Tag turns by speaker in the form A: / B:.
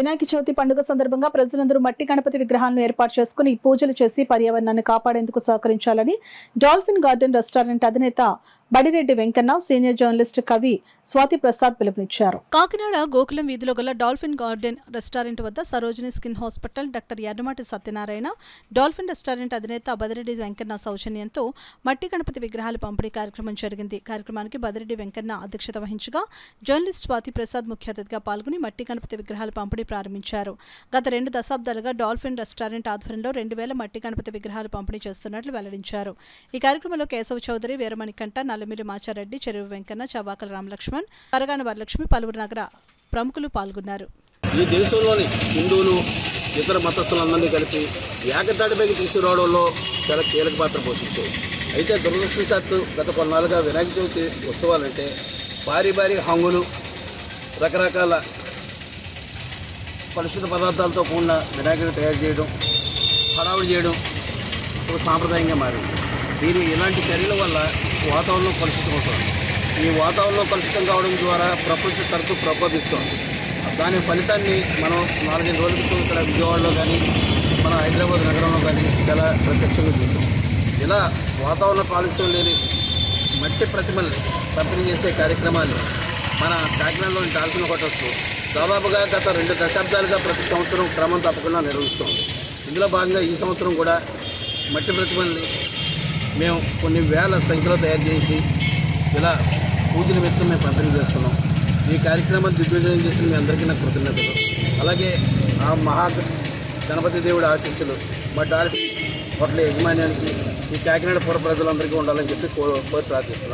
A: వినాయక చవితి పండుగ సందర్భంగా ప్రజలందరూ మట్టి గణపతి విగ్రహాలను ఏర్పాటు చేసుకుని పూజలు చేసి పర్యావరణాన్ని కాపాడేందుకు సహకరించాలని డాల్ఫిన్ గార్డెన్ రెస్టారెంట్ అధినేత బడిరెడ్డి వెంకన్న, సీనియర్ జర్నలిస్ట్ కవి స్వాతి ప్రసాద్ పిలుపునిచ్చారు. కాకినాడ గోకులం వీధిలో గల డాల్ఫిన్ గార్డెన్ రెస్టారెంట్ వద్ద Sarojini skin hospital, doctor Yadamati Satyanarayana, Dolphin restaurant అధినేత బదిరెడ్డి వెంకన్న సౌజన్యంతో మట్టి గణపతి విగ్రహాల పంపిణీ కార్యక్రమం జరిగింది. కార్యక్రమానికి బదిరెడ్డి వెంకన్న అధ్యక్షత వహించగా జర్నలిస్ట్ స్వాతి ప్రసాద్ ముఖ్య అతిథిగా పాల్గొని మట్టి గణపతి విగ్రహాల పంపిణీ ప్రారంభించారు. గత 2 దశాబ్దాలుగా డాల్ఫిన్ రెస్టారెంట్ ఆధ్వర్యంలో 2000 మట్టి గణపతి విగ్రహాలు పంపిణీ చేస్తున్నట్లు వెల్లడించారు. ఈ కార్యక్రమంలో కేశవ చౌదరి, వీరమణికంఠ, నల్లమిల్లి మాచారెడ్డి, చెరువు వెంకన్న, చవ్వాకల రామలక్ష్మణ్, కరగాన వరలక్ష్మి, పలువురు నగర ప్రముఖులు పాల్గొన్నారు.
B: ఈ దేశంలోని హిందువులు, ఇతర మతస్థులందరినీ కలిపి ఏకతాటిపైకి తీసుకురావడంలో చాలా కీలక పాత్ర పోషించాయి. అయితే దురదృష్టవశాత్తు గత కొన్నాళ్ళుగా వినాయక చవితి ఉత్సవాలంటే భారీ హంగులు, రకరకాల కలుషిత పదార్థాలతో కూడిన వినాయకుడిని తయారు చేయడం, హడావుడి చేయడం ఒక సాంప్రదాయంగా మారింది. ఇలాంటి చర్యల వల్ల వాతావరణం కలుషితమవుతుంది. ఈ వాతావరణం కలుషితం కావడం ద్వారా ప్రకృతి తరచు ప్రబోధిస్తుంది. దాని ఫలితాన్ని మనం 4-5 రోజుల క్రితం ఇక్కడ విజయవాడలో కానీ, మన హైదరాబాద్ నగరంలో కానీ చాలా ప్రత్యక్షంగా చూసాం. ఇలా వాతావరణ కాలుష్యం లేని మట్టి ప్రతిమల్ని పంపిణీ చేసే కార్యక్రమాన్ని మన కాకినాడలోని డాల్ఫిన్ హోటల్స్ దాదాపుగా గత 2 దశాబ్దాలుగా ప్రతి సంవత్సరం క్రమం తప్పకుండా నిర్వహిస్తుంది. ఇందులో భాగంగా ఈ సంవత్సరం కూడా మట్టి ప్రతిమల్ని మేము కొన్ని వేల సంఖ్యలో తయారు చేయించి ఇలా పూజల నిమిత్తం మేము పంపిణీ చేస్తున్నాం. ఈ కార్యక్రమాన్ని దిగ్విజయం చేసిన మీ అందరికీ నాకు కృతజ్ఞతలు. అలాగే ఆ గణపతి దేవుడి ఆశీస్సులు మా డాల్ఫిన్ హోటల్ యజమాన్యానికి, ఈ కాకినాడ పుర ప్రజలందరికీ ఉండాలని చెప్పి కోరి ప్రార్థిస్తున్నాను.